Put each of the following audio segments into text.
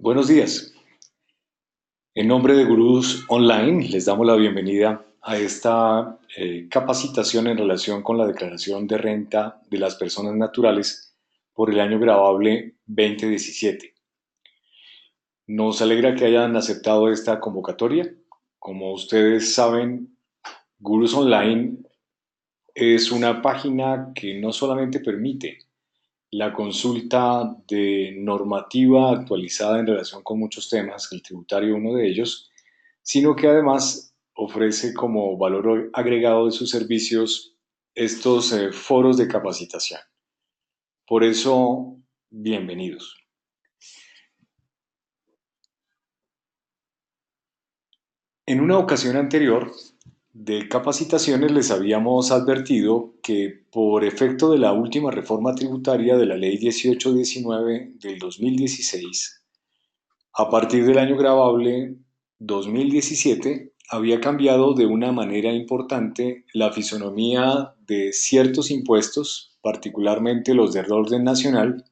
Buenos días. En nombre de Gurús Online, les damos la bienvenida a esta capacitación en relación con la declaración de renta de las personas naturales por el año grabable 2017. Nos alegra que hayan aceptado esta convocatoria. Como ustedes saben, Gurús Online es una página que no solamente permite la consulta de normativa actualizada en relación con muchos temas, el tributario uno de ellos, sino que además ofrece como valor agregado de sus servicios estos foros de capacitación. Por eso, bienvenidos. En una ocasión anterior de capacitaciones les habíamos advertido que por efecto de la última reforma tributaria de la Ley 1819 del 2016, a partir del año grabable 2017, había cambiado de una manera importante la fisonomía de ciertos impuestos, particularmente los del orden nacional,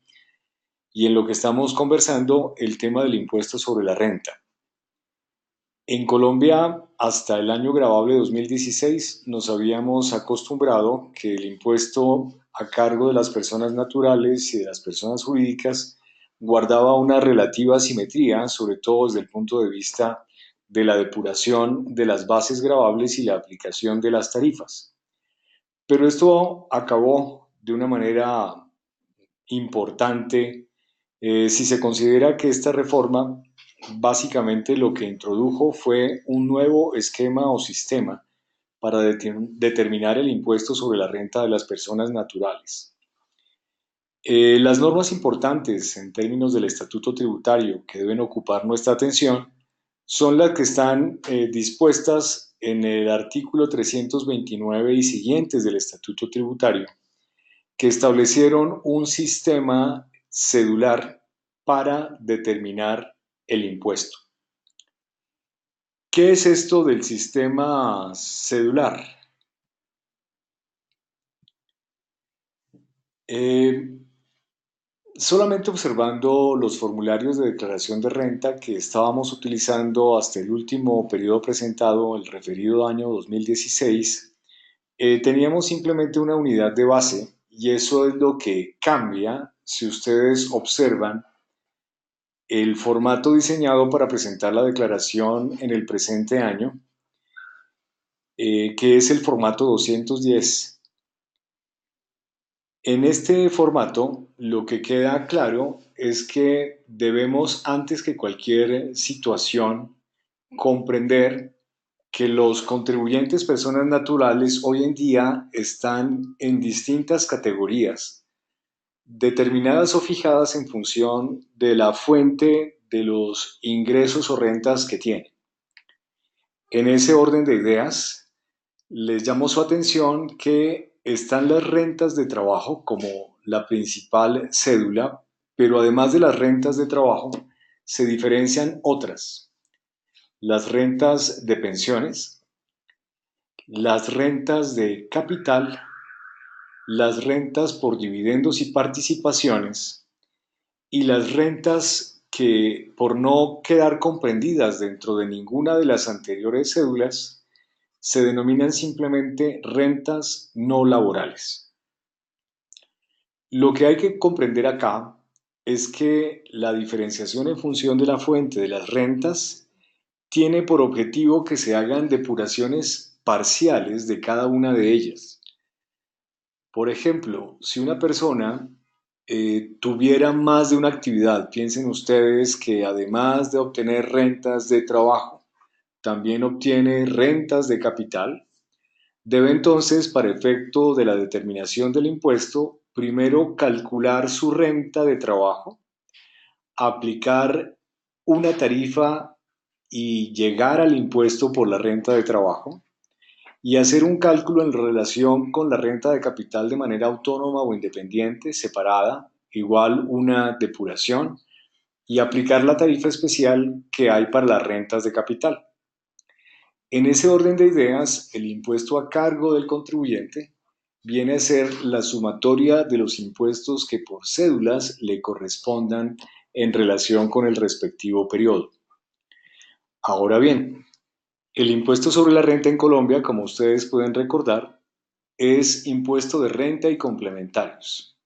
y en lo que estamos conversando, el tema del impuesto sobre la renta. En Colombia, hasta el año grabable 2016, nos habíamos acostumbrado que el impuesto a cargo de las personas naturales y de las personas jurídicas guardaba una relativa simetría, sobre todo desde el punto de vista de la depuración de las bases gravables y la aplicación de las tarifas. Pero esto acabó de una manera importante si se considera que esta reforma básicamente lo que introdujo fue un nuevo esquema o sistema para determinar el impuesto sobre la renta de las personas naturales. Las normas importantes en términos del estatuto tributario que deben ocupar nuestra atención son las que están dispuestas en el artículo 329 y siguientes del estatuto tributario, que establecieron un sistema cedular para determinar el impuesto. ¿Qué es esto del sistema cedular? Eh, Solamente observando los formularios de declaración de renta que estábamos utilizando hasta el último periodo presentado, el referido año 2016, teníamos simplemente una unidad de base y eso es lo que cambia si ustedes observan el formato diseñado para presentar la declaración en el presente año, que es el formato 210. En este formato, lo que queda claro es que debemos, antes que cualquier situación, comprender que los contribuyentes personas naturales hoy en día están en distintas categorías, determinadas o fijadas en función de la fuente de los ingresos o rentas que tienen. En ese orden de ideas, les llamo su atención que están las rentas de trabajo como la principal cédula, pero además de las rentas de trabajo, se diferencian otras. Las rentas de pensiones, las rentas de capital, las rentas por dividendos y participaciones y las rentas que, por no quedar comprendidas dentro de ninguna de las anteriores cédulas, se denominan simplemente rentas no laborales. Lo que hay que comprender acá es que la diferenciación en función de la fuente de las rentas tiene por objetivo que se hagan depuraciones parciales de cada una de ellas. Por ejemplo, si una persona tuviera más de una actividad, piensen ustedes que además de obtener rentas de trabajo, también obtiene rentas de capital, debe entonces, para efecto de la determinación del impuesto, primero calcular su renta de trabajo, aplicar una tarifa y llegar al impuesto por la renta de trabajo y hacer un cálculo en relación con la renta de capital de manera autónoma o independiente, separada, igual una depuración y aplicar la tarifa especial que hay para las rentas de capital. En ese orden de ideas, el impuesto a cargo del contribuyente viene a ser la sumatoria de los impuestos que por cédulas le correspondan en relación con el respectivo periodo. Ahora bien, el impuesto sobre la renta en Colombia, como ustedes pueden recordar, es impuesto de renta y complementarios.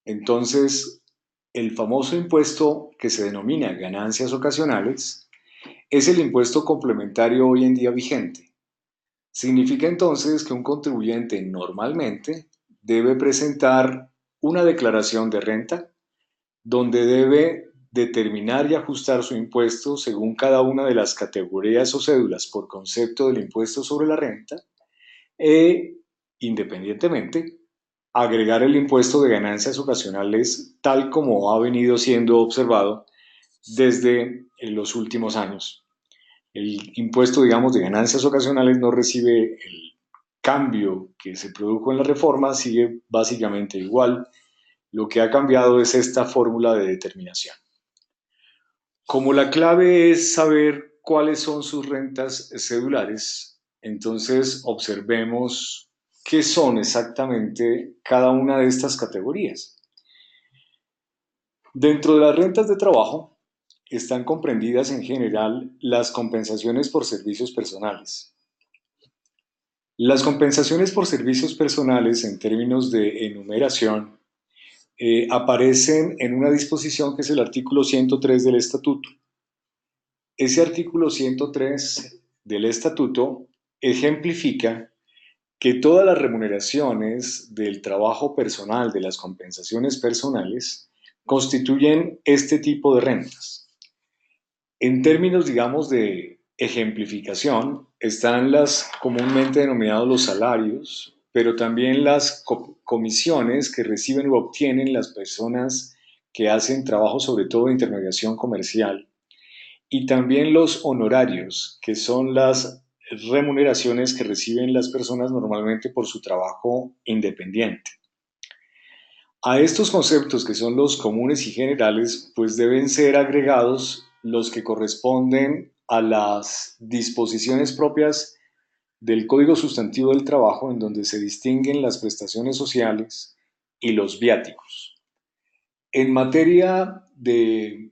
Entonces, el famoso impuesto que se denomina ganancias ocasionales es el impuesto complementario hoy en día vigente. Significa entonces que un contribuyente normalmente debe presentar una declaración de renta donde debe determinar y ajustar su impuesto según cada una de las categorías o cédulas por concepto del impuesto sobre la renta e, independientemente, agregar el impuesto de ganancias ocasionales tal como ha venido siendo observado desde los últimos años. El impuesto, digamos, de ganancias ocasionales no recibe el cambio que se produjo en la reforma, sigue básicamente igual. Lo que ha cambiado es esta fórmula de determinación. Como la clave es saber cuáles son sus rentas cedulares, entonces observemos qué son exactamente cada una de estas categorías. Dentro de las rentas de trabajo están comprendidas en general las compensaciones por servicios personales. Las compensaciones por servicios personales en términos de enumeración aparecen en una disposición que es el artículo 103 del Estatuto. Ese artículo 103 del Estatuto ejemplifica que todas las remuneraciones del trabajo personal, de las compensaciones personales, constituyen este tipo de rentas. En términos, digamos, de ejemplificación, están las comúnmente denominados los salarios, pero también las comisiones que reciben o obtienen las personas que hacen trabajo, sobre todo de intermediación comercial, y también los honorarios, que son las remuneraciones que reciben las personas normalmente por su trabajo independiente. A estos conceptos, que son los comunes y generales, pues deben ser agregados los que corresponden a las disposiciones propias del Código Sustantivo del Trabajo, en donde se distinguen las prestaciones sociales y los viáticos. En materia de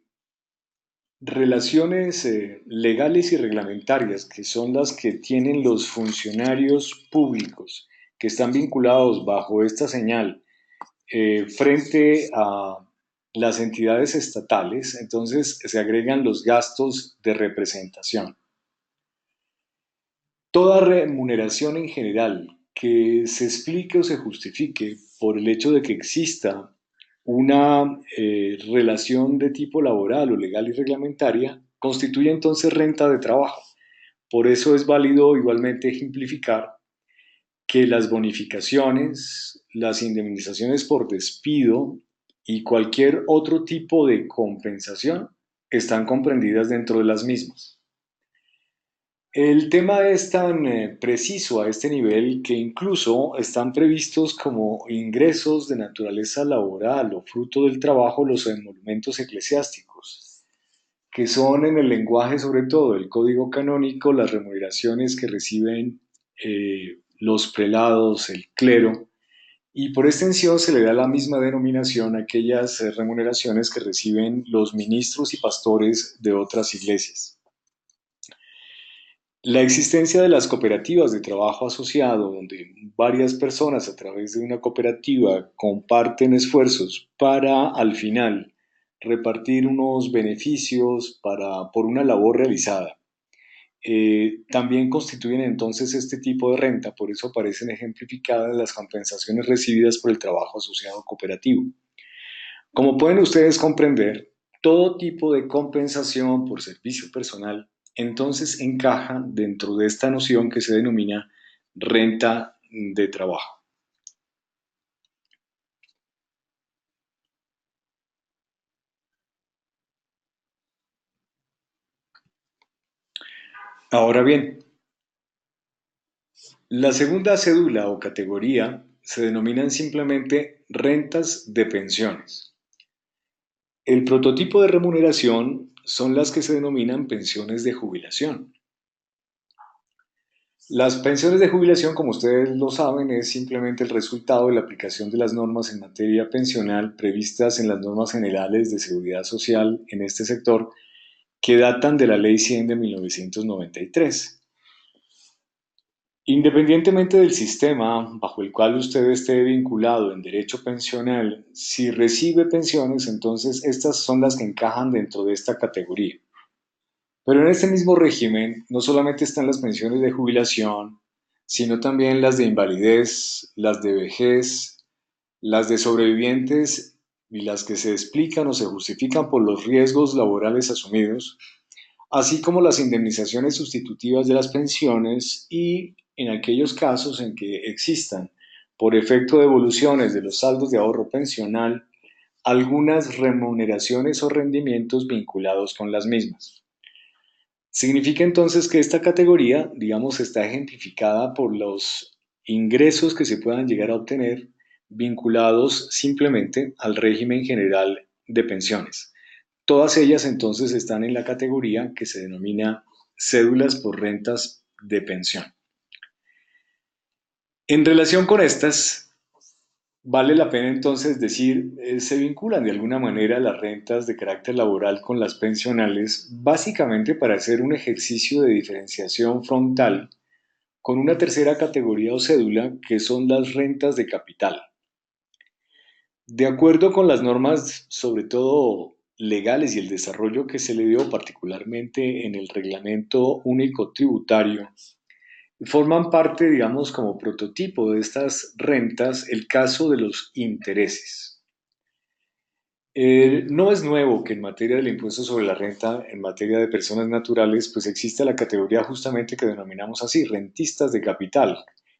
relaciones legales y reglamentarias, que son las que tienen los funcionarios públicos que están vinculados bajo esta señal frente a las entidades estatales, entonces se agregan los gastos de representación. Toda remuneración en general que se explique o se justifique por el hecho de que exista una relación de tipo laboral o legal y reglamentaria constituye entonces renta de trabajo. Por eso es válido igualmente ejemplificar que las bonificaciones, las indemnizaciones por despido y cualquier otro tipo de compensación están comprendidas dentro de las mismas. El tema es tan preciso a este nivel que incluso están previstos como ingresos de naturaleza laboral o fruto del trabajo los emolumentos eclesiásticos, que son en el lenguaje sobre todo del Código Canónico las remuneraciones que reciben los prelados, el clero, y por extensión se le da la misma denominación a aquellas remuneraciones que reciben los ministros y pastores de otras iglesias. La existencia de las cooperativas de trabajo asociado, donde varias personas a través de una cooperativa comparten esfuerzos para al final repartir unos beneficios por una labor realizada, también constituyen entonces este tipo de renta, por eso aparecen ejemplificadas las compensaciones recibidas por el trabajo asociado cooperativo. Como pueden ustedes comprender, todo tipo de compensación por servicio personal entonces encaja dentro de esta noción que se denomina renta de trabajo. Ahora bien, la segunda cédula o categoría se denominan simplemente rentas de pensiones. El prototipo de remuneración son las que se denominan pensiones de jubilación. Las pensiones de jubilación, como ustedes lo saben, es simplemente el resultado de la aplicación de las normas en materia pensional previstas en las normas generales de seguridad social en este sector que datan de la Ley 100 de 1993. Independientemente del sistema bajo el cual usted esté vinculado en derecho pensional, si recibe pensiones, entonces estas son las que encajan dentro de esta categoría. Pero en este mismo régimen no solamente están las pensiones de jubilación, sino también las de invalidez, las de vejez, las de sobrevivientes y las que se explican o se justifican por los riesgos laborales asumidos, así como las indemnizaciones sustitutivas de las pensiones y en aquellos casos en que existan, por efecto de evoluciones de los saldos de ahorro pensional, algunas remuneraciones o rendimientos vinculados con las mismas. Significa entonces que esta categoría, digamos, está ejemplificada por los ingresos que se puedan llegar a obtener vinculados simplemente al régimen general de pensiones. Todas ellas entonces están en la categoría que se denomina cédulas por rentas de pensión. En relación con estas, vale la pena entonces decir, se vinculan de alguna manera las rentas de carácter laboral con las pensionales, básicamente para hacer un ejercicio de diferenciación frontal con una tercera categoría o cédula que son las rentas de capital. De acuerdo con las normas, sobre todo legales y el desarrollo que se le dio particularmente en el reglamento único tributario, forman parte, digamos, como prototipo de estas rentas el caso de los intereses. No es nuevo que en materia del impuesto sobre la renta, en materia de personas naturales, pues existe la categoría justamente que denominamos así, rentistas de capital.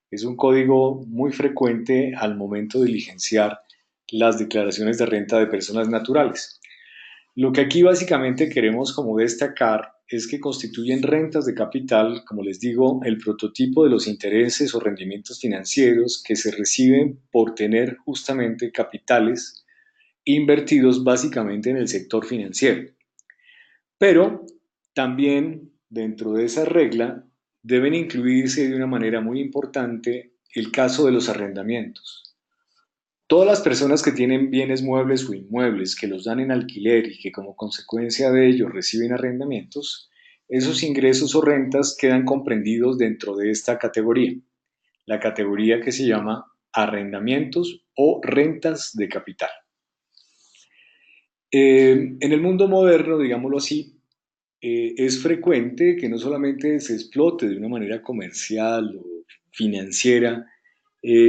Es un código muy frecuente al momento de diligenciar las declaraciones de renta de personas naturales. Lo que aquí básicamente queremos como destacar es que constituyen rentas de capital, como les digo, el prototipo de los intereses o rendimientos financieros que se reciben por tener justamente capitales invertidos básicamente en el sector financiero. Pero también dentro de esa regla deben incluirse de una manera muy importante el caso de los arrendamientos. Todas las personas que tienen bienes muebles o inmuebles que los dan en alquiler y que como consecuencia de ello reciben arrendamientos, esos ingresos o rentas quedan comprendidos dentro de esta categoría, la categoría que se llama arrendamientos o rentas de capital. En el mundo moderno, digámoslo así, es frecuente que no solamente se explote de una manera comercial o financiera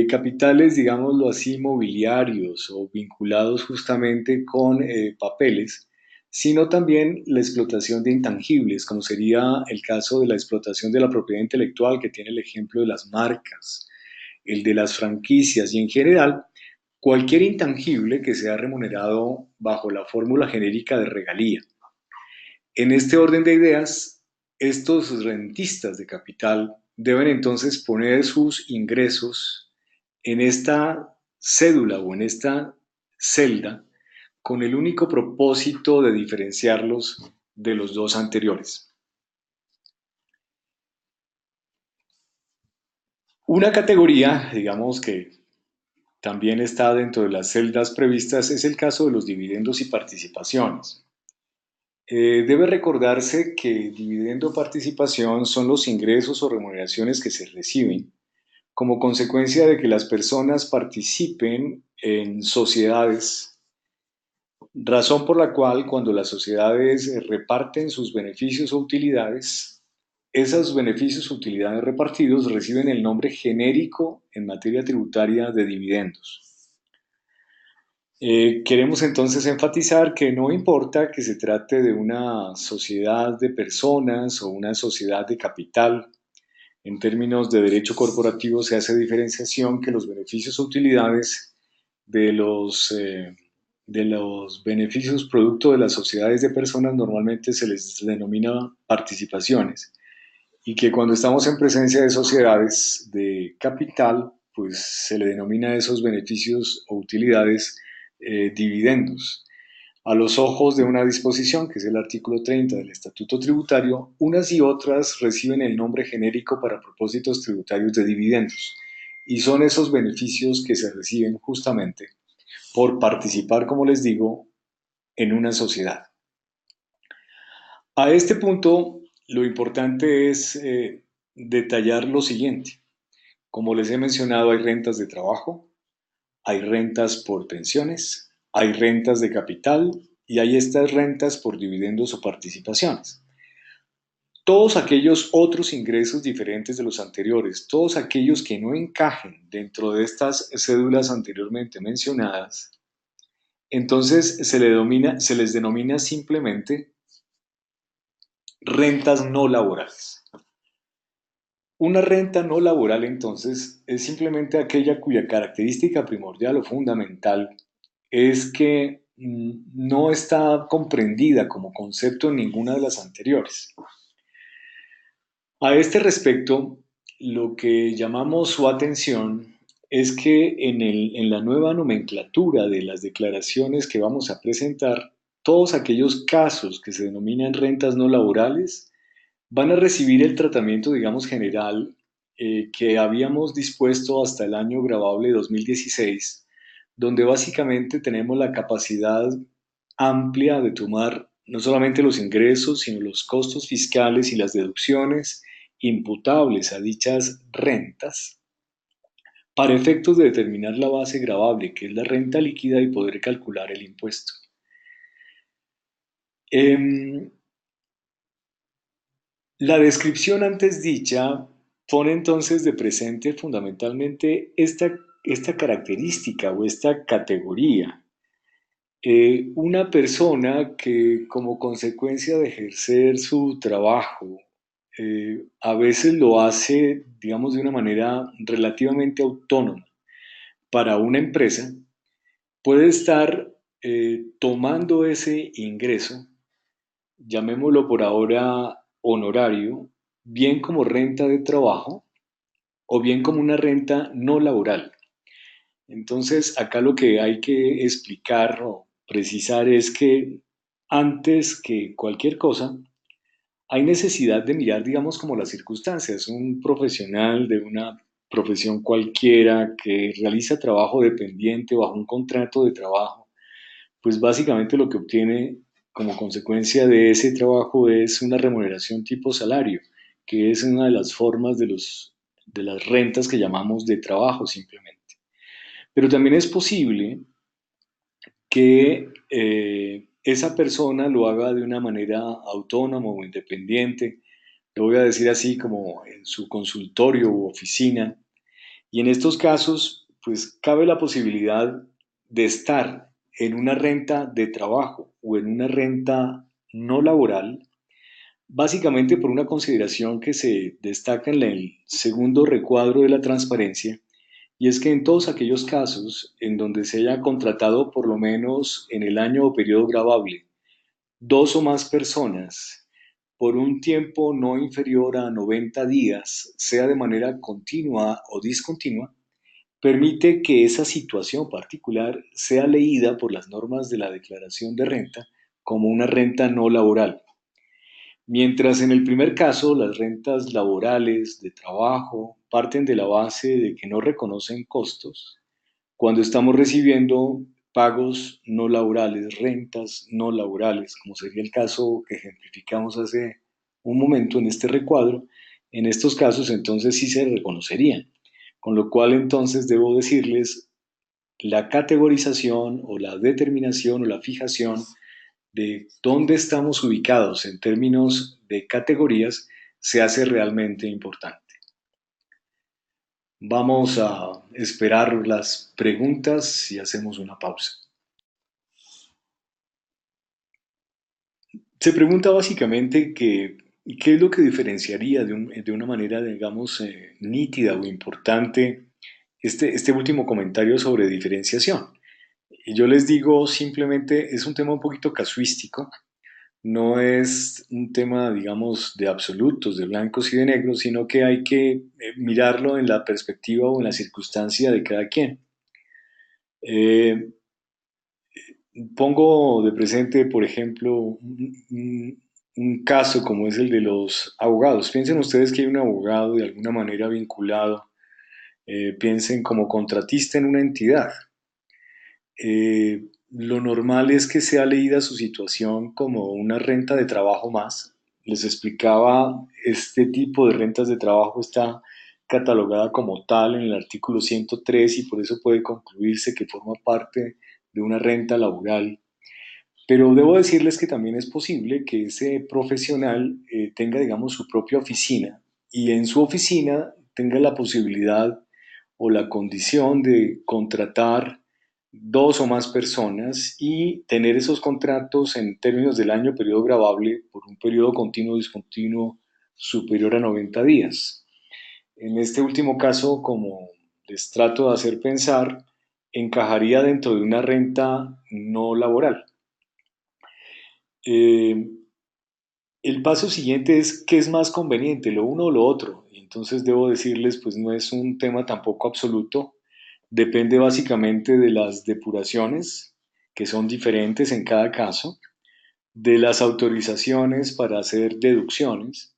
capitales, digámoslo así, mobiliarios o vinculados justamente con papeles, sino también la explotación de intangibles, como sería el caso de la explotación de la propiedad intelectual, que tiene el ejemplo de las marcas, el de las franquicias y en general cualquier intangible que sea remunerado bajo la fórmula genérica de regalía. En este orden de ideas, estos rentistas de capital deben entonces poner sus ingresos en esta cédula o en esta celda con el único propósito de diferenciarlos de los dos anteriores. Una categoría, digamos que también está dentro de las celdas previstas, es el caso de los dividendos y participaciones. Debe recordarse que dividendo o participación son los ingresos o remuneraciones que se reciben como consecuencia de que las personas participen en sociedades, razón por la cual cuando las sociedades reparten sus beneficios o utilidades, esos beneficios o utilidades repartidos reciben el nombre genérico en materia tributaria de dividendos. Queremos entonces enfatizar que no importa que se trate de una sociedad de personas o una sociedad de capital, en términos de derecho corporativo se hace diferenciación que los beneficios o utilidades de de los beneficios producto de las sociedades de personas normalmente se les denomina participaciones y que cuando estamos en presencia de sociedades de capital, pues se le denomina a esos beneficios o utilidades dividendos. A los ojos de una disposición, que es el artículo 30 del Estatuto Tributario, unas y otras reciben el nombre genérico para propósitos tributarios de dividendos, y son esos beneficios que se reciben justamente por participar, como les digo, en una sociedad. A este punto, lo importante es detallar lo siguiente. Como les he mencionado, hay rentas de trabajo, hay rentas por pensiones, hay rentas de capital y hay estas rentas por dividendos o participaciones. Todos aquellos otros ingresos diferentes de los anteriores, todos aquellos que no encajen dentro de estas cédulas anteriormente mencionadas, entonces se les denomina simplemente rentas no laborales. Una renta no laboral, entonces, es simplemente aquella cuya característica primordial o fundamental es que no está comprendida como concepto en ninguna de las anteriores. A este respecto, lo que llamamos su atención es que en la nueva nomenclatura de las declaraciones que vamos a presentar, todos aquellos casos que se denominan rentas no laborales van a recibir el tratamiento, digamos, general que habíamos dispuesto hasta el año grabable 2016, donde básicamente tenemos la capacidad amplia de tomar no solamente los ingresos, sino los costos fiscales y las deducciones imputables a dichas rentas para efectos de determinar la base gravable, que es la renta líquida, y poder calcular el impuesto. Em, La descripción antes dicha pone entonces de presente fundamentalmente esta característica o esta categoría. Una persona que como consecuencia de ejercer su trabajo, a veces lo hace, digamos, de una manera relativamente autónoma para una empresa, puede estar tomando ese ingreso, llamémoslo por ahora honorario, bien como renta de trabajo o bien como una renta no laboral. Entonces, acá lo que hay que explicar o precisar es que antes que cualquier cosa, hay necesidad de mirar, digamos, como las circunstancias. Un profesional de una profesión cualquiera que realiza trabajo dependiente bajo un contrato de trabajo, pues básicamente lo que obtiene como consecuencia de ese trabajo es una remuneración tipo salario, que es una de las formas de las rentas que llamamos de trabajo simplemente. Pero también es posible que esa persona lo haga de una manera autónoma o independiente, lo voy a decir así como en su consultorio u oficina, y en estos casos, pues cabe la posibilidad de estar en una renta de trabajo o en una renta no laboral, básicamente por una consideración que se destaca en el segundo recuadro de la transparencia, y es que en todos aquellos casos en donde se haya contratado por lo menos en el año o periodo gravable dos o más personas por un tiempo no inferior a 90 días, sea de manera continua o discontinua, permite que esa situación particular sea leída por las normas de la declaración de renta como una renta no laboral. Mientras en el primer caso las rentas laborales de trabajo parten de la base de que no reconocen costos, cuando estamos recibiendo pagos no laborales, rentas no laborales, como sería el caso que ejemplificamos hace un momento en este recuadro, en estos casos entonces sí se reconocerían. Con lo cual entonces debo decirles la categorización o la determinación o la fijación de dónde estamos ubicados en términos de categorías se hace realmente importante. Vamos a esperar las preguntas y hacemos una pausa. Se pregunta básicamente qué es lo que diferenciaría de una manera, digamos, nítida o importante este último comentario sobre diferenciación. Y yo les digo simplemente, es un tema un poquito casuístico, no es un tema, digamos, de absolutos, de blancos y de negros, sino que hay que mirarlo en la perspectiva o en la circunstancia de cada quien. Eh, Pongo de presente, por ejemplo, un caso como es el de los abogados. Piensen ustedes que hay un abogado de alguna manera vinculado, piensen como contratista en una entidad. Lo normal es que sea leída su situación como una renta de trabajo más. Les explicaba, este tipo de rentas de trabajo está catalogada como tal en el artículo 103 y por eso puede concluirse que forma parte de una renta laboral. Pero debo decirles que también es posible que ese profesional tenga, digamos, su propia oficina y en su oficina tenga la posibilidad o la condición de contratar dos o más personas y tener esos contratos en términos del año periodo gravable por un periodo continuo o discontinuo superior a 90 días. En este último caso, como les trato de hacer pensar, encajaría dentro de una renta no laboral. Eh, el paso siguiente es qué es más conveniente, lo uno o lo otro. Y entonces debo decirles, pues no es un tema tampoco absoluto. Depende básicamente de las depuraciones, que son diferentes en cada caso, de las autorizaciones para hacer deducciones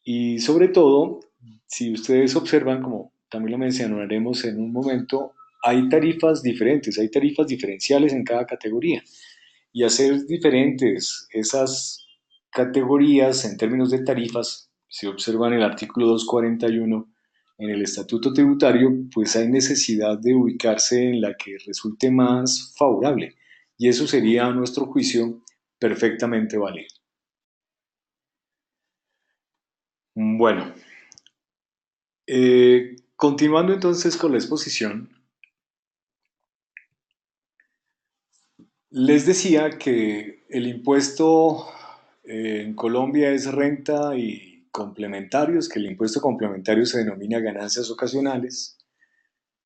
y sobre todo, si ustedes observan, como también lo mencionaremos en un momento, hay tarifas diferentes, hay tarifas diferenciales en cada categoría y hacer diferentes esas categorías en términos de tarifas, si observan el artículo 241 en el Estatuto Tributario, pues hay necesidad de ubicarse en la que resulte más favorable y eso sería a nuestro juicio perfectamente válido. Bueno, continuando entonces con la exposición, les decía que el impuesto en Colombia es renta y complementarios, que el impuesto complementario se denomina ganancias ocasionales.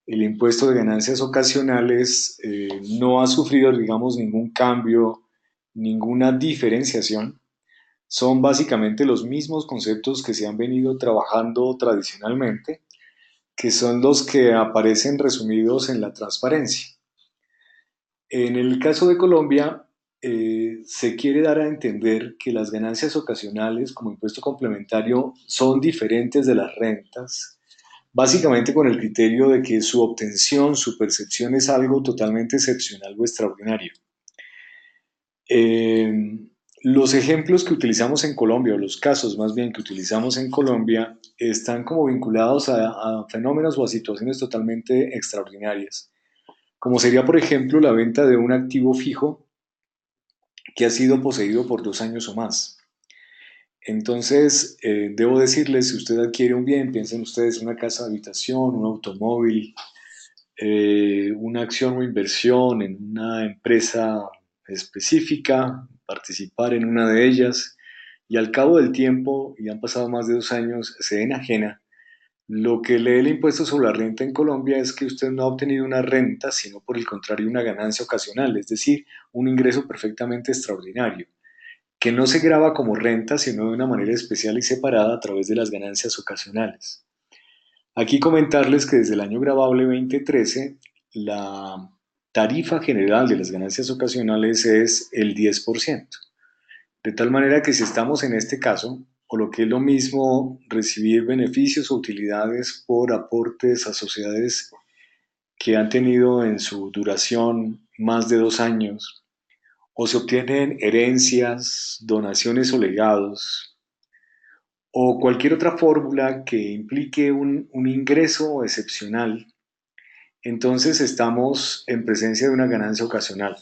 El impuesto de ganancias ocasionales no ha sufrido, digamos, ningún cambio, ninguna diferenciación. Son básicamente los mismos conceptos que se han venido trabajando tradicionalmente, que son los que aparecen resumidos en la transparencia. En el caso de Colombia, se quiere dar a entender que las ganancias ocasionales como impuesto complementario son diferentes de las rentas, básicamente con el criterio de que su obtención, su percepción es algo totalmente excepcional o extraordinario. Eh, los ejemplos que utilizamos en Colombia, o los casos más bien que utilizamos en Colombia, están como vinculados a fenómenos o a situaciones totalmente extraordinarias, como sería, por ejemplo, la venta de un activo fijo que ha sido poseído por 2 años o más. Entonces, debo decirles, si usted adquiere un bien, piensen ustedes una casa de habitación, un automóvil, una acción o inversión en una empresa específica, participar en una de ellas, y al cabo del tiempo, y han pasado más de 2 años, se enajena. Lo que lee el impuesto sobre la renta en Colombia es que usted no ha obtenido una renta, sino por el contrario una ganancia ocasional, es decir, un ingreso perfectamente extraordinario que no se graba como renta, sino de una manera especial y separada a través de las ganancias ocasionales. Aquí comentarles que desde el año grabable 2013, la tarifa general de las ganancias ocasionales es el 10%. De tal manera que si estamos en este caso, o lo que es lo mismo, recibir beneficios o utilidades por aportes a sociedades que han tenido en su duración más de 2 años, o se obtienen herencias, donaciones o legados, o cualquier otra fórmula que implique un ingreso excepcional, entonces estamos en presencia de una ganancia ocasional.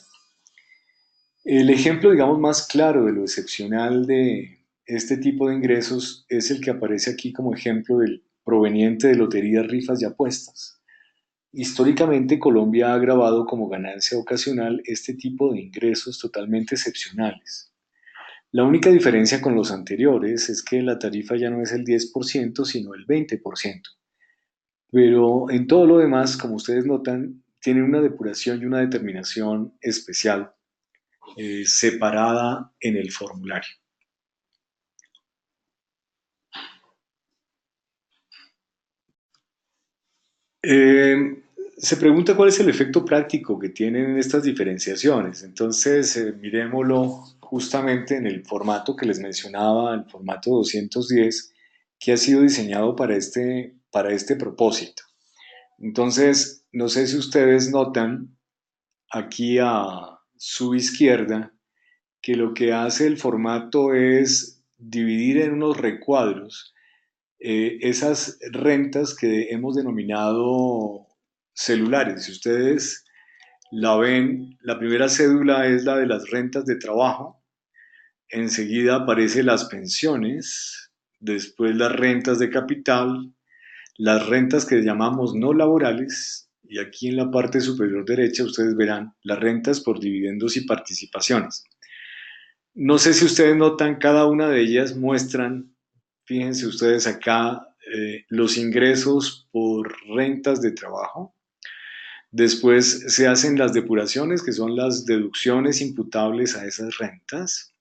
El ejemplo, digamos, más claro de lo excepcional de este tipo de ingresos es el que aparece aquí como ejemplo del proveniente de loterías, rifas y apuestas. Históricamente, Colombia ha grabado como ganancia ocasional este tipo de ingresos totalmente excepcionales. La única diferencia con los anteriores es que la tarifa ya no es el 10%, sino el 20%. Pero en todo lo demás, como ustedes notan, tienen una depuración y una determinación especial, separada en el formulario. Eh, Se pregunta cuál es el efecto práctico que tienen estas diferenciaciones. Entonces, miremoslo justamente en el formato que les mencionaba, el formato 210, que ha sido diseñado para este propósito. Entonces, no sé si ustedes notan aquí a su izquierda que lo que hace el formato es dividir en unos recuadros esas rentas que hemos denominado celulares. Si ustedes la ven, la primera cédula es la de las rentas de trabajo, enseguida aparecen las pensiones, después las rentas de capital, las rentas que llamamos no laborales, y aquí en la parte superior derecha ustedes verán las rentas por dividendos y participaciones. No sé si ustedes notan, cada una de ellas muestran, fíjense ustedes acá, los ingresos por rentas de trabajo. Después se hacen las depuraciones, que son las deducciones imputables a esas rentas.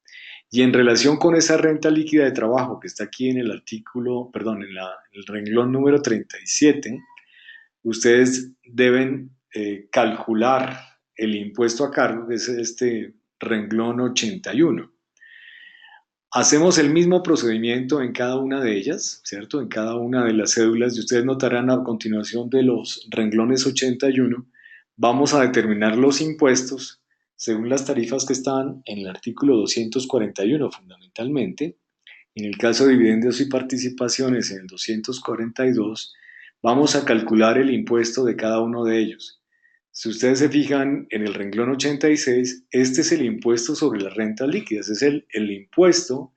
Y en relación con esa renta líquida de trabajo que está aquí en el artículo, perdón, en el renglón número 37, ustedes deben calcular el impuesto a cargo, que es este renglón 81. Hacemos el mismo procedimiento en cada una de ellas, ¿cierto? En cada una de las cédulas, y ustedes notarán a continuación de los renglones 81, vamos a determinar los impuestos según las tarifas que están en el artículo 241 fundamentalmente. En el caso de dividendos y participaciones en el 242, vamos a calcular el impuesto de cada uno de ellos. Si ustedes se fijan en el renglón 86, este es el impuesto sobre las rentas líquidas, es el impuesto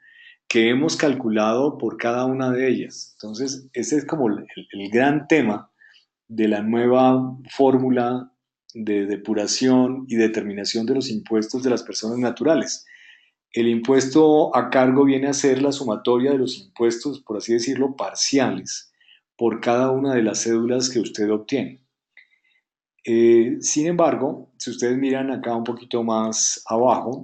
que hemos calculado por cada una de ellas. Entonces, ese es como el gran tema de la nueva fórmula de depuración y determinación de los impuestos de las personas naturales. El impuesto a cargo viene a ser la sumatoria de los impuestos, por así decirlo, parciales por cada una de las cédulas que usted obtiene. Sin embargo, si ustedes miran acá un poquito más abajo,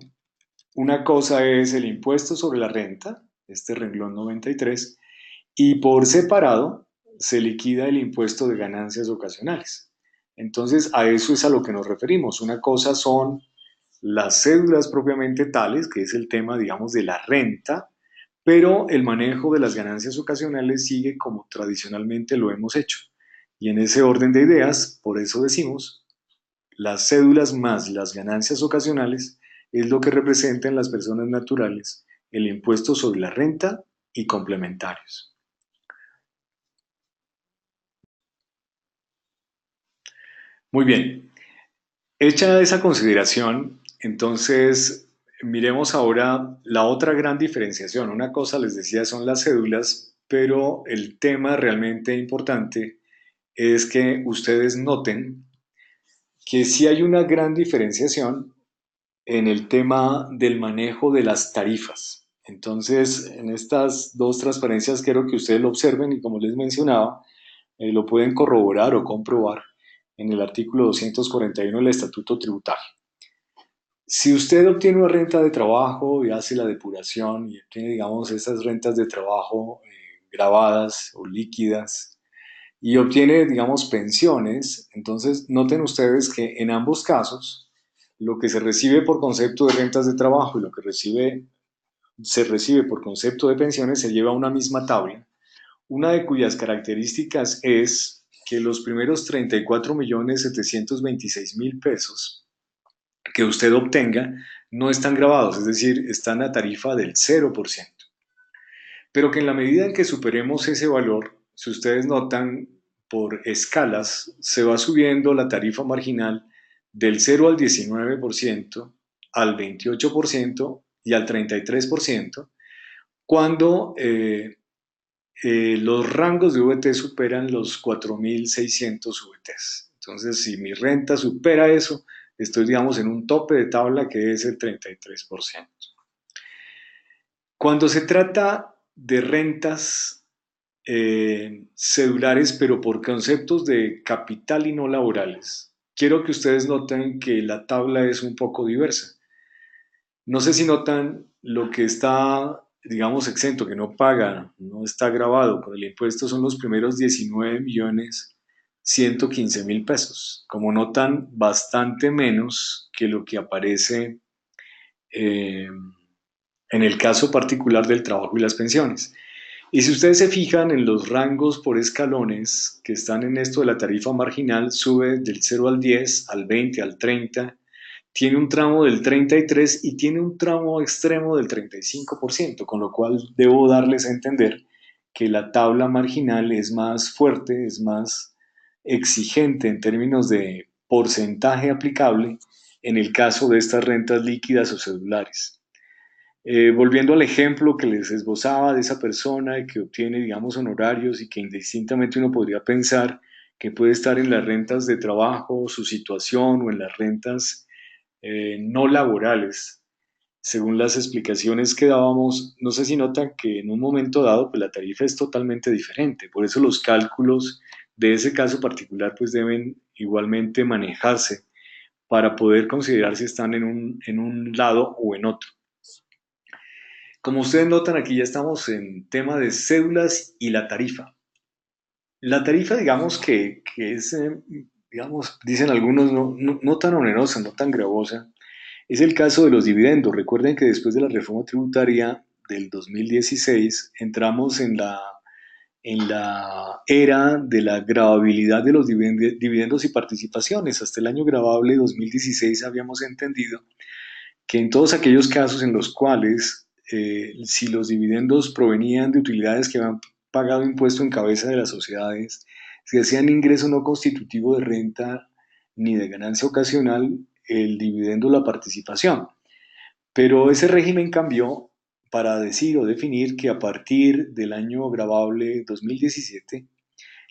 una cosa es el impuesto sobre la renta, este renglón 93, y por separado se liquida el impuesto de ganancias ocasionales. Entonces, a eso es a lo que nos referimos. Una cosa son las cédulas propiamente tales, que es el tema, digamos, de la renta, pero el manejo de las ganancias ocasionales sigue como tradicionalmente lo hemos hecho. Y en ese orden de ideas, por eso decimos, las cédulas más las ganancias ocasionales es lo que representa en las personas naturales el impuesto sobre la renta y complementarios. Muy bien, hecha esa consideración, entonces miremos ahora la otra gran diferenciación. Una cosa, les decía, son las cédulas, pero el tema realmente importante es que ustedes noten que sí hay una gran diferenciación en el tema del manejo de las tarifas. Entonces, en estas dos transparencias quiero que ustedes lo observen y como les mencionaba, lo pueden corroborar o comprobar en el artículo 241 del Estatuto Tributario. Si usted obtiene una renta de trabajo y hace la depuración y obtiene, digamos, esas rentas de trabajo grabadas o líquidas y obtiene, digamos, pensiones, entonces noten ustedes que en ambos casos lo que se recibe por concepto de rentas de trabajo y lo que se recibe por concepto de pensiones se lleva a una misma tabla, una de cuyas características es que los primeros 34.726.000 pesos que usted obtenga no están grabados, es decir, están a tarifa del 0%. Pero que en la medida en que superemos ese valor, si ustedes notan por escalas, se va subiendo la tarifa marginal del 0 al 19%, al 28% y al 33%, cuando los rangos de VT superan los 4.600 VTs. Entonces, si mi renta supera eso, estoy, digamos, en un tope de tabla que es el 33%. Cuando se trata de rentas cedulares, pero por conceptos de capital y no laborales, quiero que ustedes noten que la tabla es un poco diversa. No sé si notan lo que está, digamos, exento, que no paga, no está grabado con el impuesto, son los primeros 19 millones 115.000 pesos. Como notan, bastante menos que lo que aparece eh, en el caso particular del trabajo y las pensiones. Y si ustedes se fijan en los rangos por escalones que están en esto de la tarifa marginal, sube del 0 al 10, al 20, al 30, tiene un tramo del 33 y tiene un tramo extremo del 35%, con lo cual debo darles a entender que la tabla marginal es más fuerte, es más exigente en términos de porcentaje aplicable en el caso de estas rentas líquidas o cedulares. Volviendo al ejemplo que les esbozaba de esa persona que obtiene, digamos, honorarios y que indistintamente uno podría pensar que puede estar en las rentas de trabajo, su situación o en las rentas no laborales. Según las explicaciones que dábamos, no sé si notan que en un momento dado pues la tarifa es totalmente diferente. Por eso los cálculos de ese caso particular pues deben igualmente manejarse para poder considerar si están en un lado o en otro. Como ustedes notan, aquí ya estamos en tema de cédulas y la tarifa. La tarifa, digamos que es, digamos, dicen algunos, no tan onerosa, no tan gravosa, es el caso de los dividendos. Recuerden que después de la reforma tributaria del 2016 entramos en la era de la gravabilidad de los dividendos y participaciones. Hasta el año gravable 2016 habíamos entendido que en todos aquellos casos en los cuales si los dividendos provenían de utilidades que habían pagado impuesto en cabeza de las sociedades, si hacían ingreso no constitutivo de renta ni de ganancia ocasional, el dividendo o la participación. Pero ese régimen cambió para decir o definir que a partir del año gravable 2017,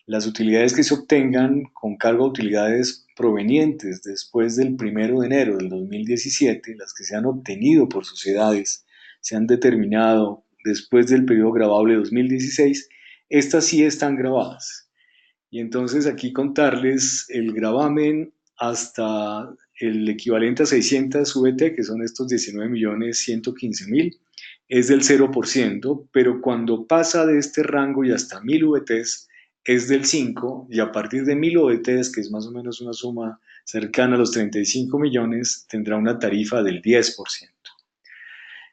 las utilidades que se obtengan con cargo a utilidades provenientes después del 1 de enero del 2017, las que se han obtenido por sociedades, se han determinado después del periodo gravable 2016, estas sí están grabadas. Y entonces aquí contarles el gravamen hasta el equivalente a 600 VT, que son estos 19.115.000, es del 0%, pero cuando pasa de este rango y hasta 1000 VTs es del 5%, y a partir de 1000 VTs, que es más o menos una suma cercana a los 35 millones, tendrá una tarifa del 10%.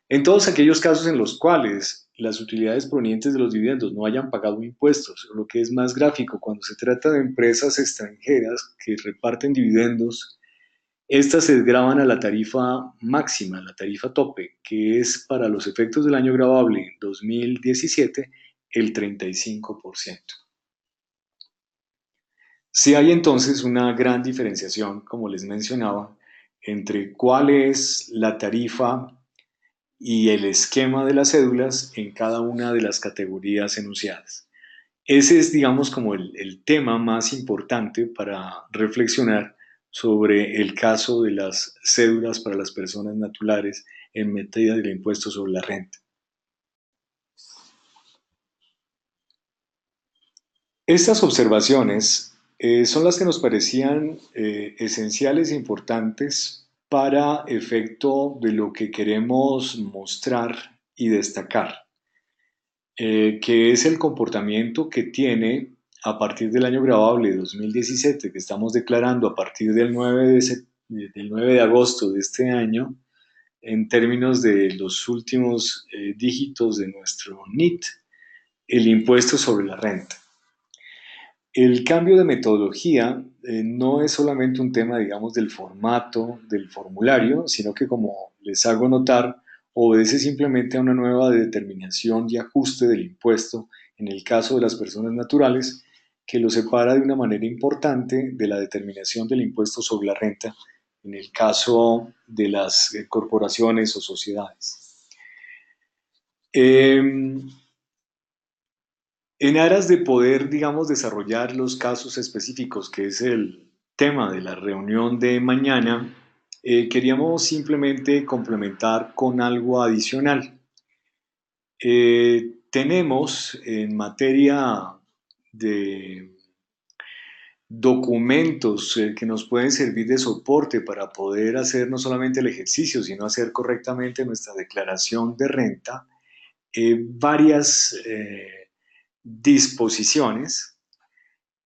En todos aquellos casos en los cuales las utilidades provenientes de los dividendos no hayan pagado impuestos, o lo que es más gráfico, cuando se trata de empresas extranjeras que reparten dividendos, estas se graban a la tarifa máxima, la tarifa tope, que es para los efectos del año gravable 2017 el 35%. Si hay entonces una gran diferenciación, como les mencionaba, entre cuál es la tarifa y el esquema de las cédulas en cada una de las categorías enunciadas. Ese es, digamos, como el tema más importante para reflexionar sobre el caso de las cédulas para las personas naturales en materia del impuesto sobre la renta. Estas observaciones son las que nos parecían esenciales e importantes para efecto de lo que queremos mostrar y destacar, que es el comportamiento que tiene a partir del año grabable 2017, que estamos declarando a partir del 9 de agosto de este año, en términos de los últimos dígitos de nuestro NIT, el impuesto sobre la renta. El cambio de metodología no es solamente un tema, digamos, del formato del formulario, sino que, como les hago notar, obedece simplemente a una nueva determinación y ajuste del impuesto en el caso de las personas naturales, que lo separa de una manera importante de la determinación del impuesto sobre la renta en el caso de las corporaciones o sociedades. En aras de poder, digamos, desarrollar los casos específicos, que es el tema de la reunión de mañana, queríamos simplemente complementar con algo adicional. Tenemos en materia de documentos que nos pueden servir de soporte para poder hacer no solamente el ejercicio, sino hacer correctamente nuestra declaración de renta, varias disposiciones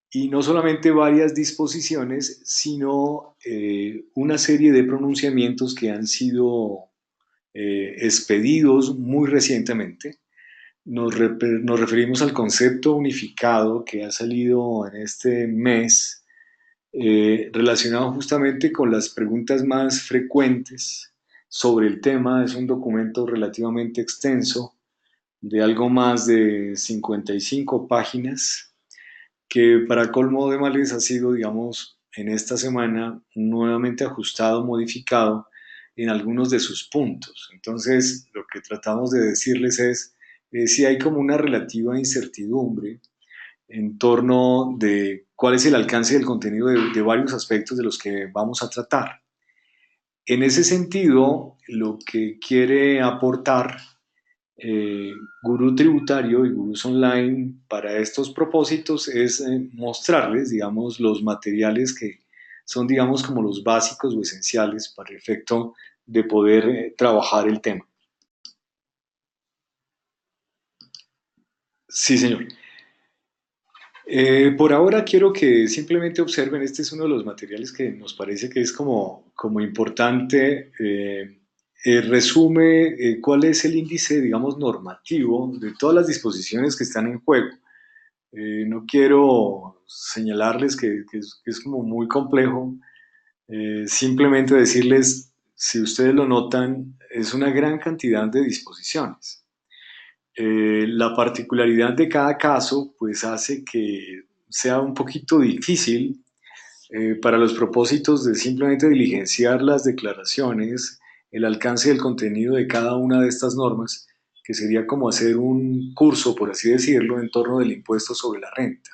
y no solamente varias disposiciones, sino una serie de pronunciamientos que han sido expedidos muy recientemente. Nos referimos al concepto unificado que ha salido en este mes, relacionado justamente con las preguntas más frecuentes sobre el tema. Es un documento relativamente extenso, de algo más de 55 páginas, que para colmo de males ha sido, digamos, en esta semana nuevamente ajustado, modificado en algunos de sus puntos. Entonces, lo que tratamos de decirles es si hay como una relativa incertidumbre en torno de cuál es el alcance del contenido de varios aspectos de los que vamos a tratar. En ese sentido, lo que quiere aportar Gurú Tributario y Gurús Online para estos propósitos es mostrarles, digamos, los materiales que son, digamos, como los básicos o esenciales para el efecto de poder trabajar el tema. Sí, señor. Por ahora quiero que simplemente observen, este es uno de los materiales que nos parece que es como importante. Resume cuál es el índice, digamos, normativo de todas las disposiciones que están en juego. No quiero señalarles que es como muy complejo, simplemente decirles, si ustedes lo notan, es una gran cantidad de disposiciones. La particularidad de cada caso pues hace que sea un poquito difícil para los propósitos de simplemente diligenciar las declaraciones, el alcance del contenido de cada una de estas normas, que sería como hacer un curso, por así decirlo, en torno del impuesto sobre la renta.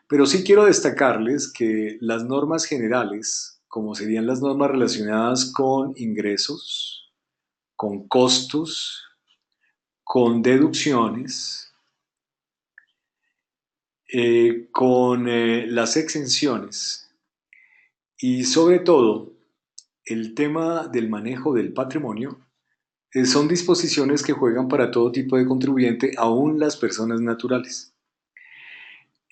Pero sí quiero destacarles que las normas generales, como serían las normas relacionadas con ingresos, con costos, con deducciones, con las exenciones y sobre todo el tema del manejo del patrimonio, son disposiciones que juegan para todo tipo de contribuyente, aún las personas naturales.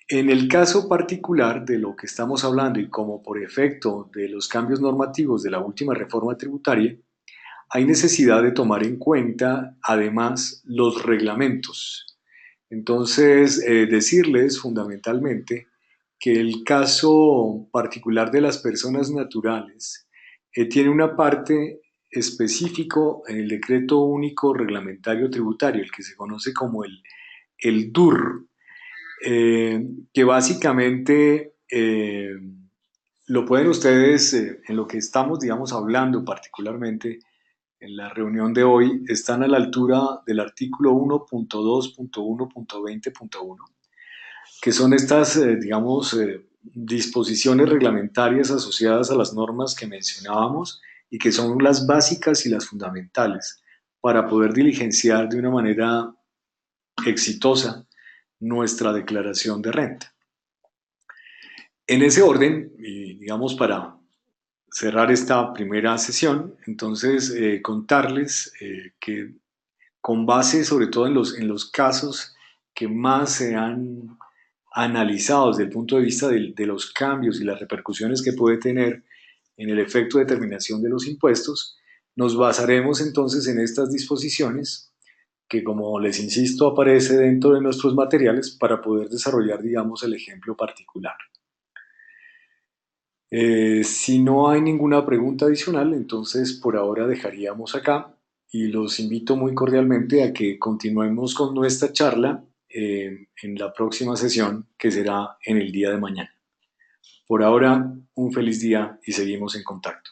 En el caso particular de lo que estamos hablando y como por efecto de los cambios normativos de la última reforma tributaria, hay necesidad de tomar en cuenta además los reglamentos. Entonces, decirles fundamentalmente que el caso particular de las personas naturales tiene una parte específico en el Decreto Único Reglamentario Tributario, el que se conoce como el DUR, que básicamente lo pueden ustedes, en lo que estamos, digamos, hablando particularmente en la reunión de hoy, están a la altura del artículo 1.2.1.20.1, que son estas, digamos, disposiciones reglamentarias asociadas a las normas que mencionábamos y que son las básicas y las fundamentales para poder diligenciar de una manera exitosa nuestra declaración de renta. En ese orden, y digamos para cerrar esta primera sesión, entonces contarles que con base sobre todo en los casos que más se han analizado desde el punto de vista de los cambios y las repercusiones que puede tener en el efecto de determinación de los impuestos, nos basaremos entonces en estas disposiciones que, como les insisto, aparece dentro de nuestros materiales para poder desarrollar, digamos, el ejemplo particular. Si no hay ninguna pregunta adicional, entonces por ahora dejaríamos acá y los invito muy cordialmente a que continuemos con nuestra charla en la próxima sesión, que será en el día de mañana. Por ahora, un feliz día y seguimos en contacto.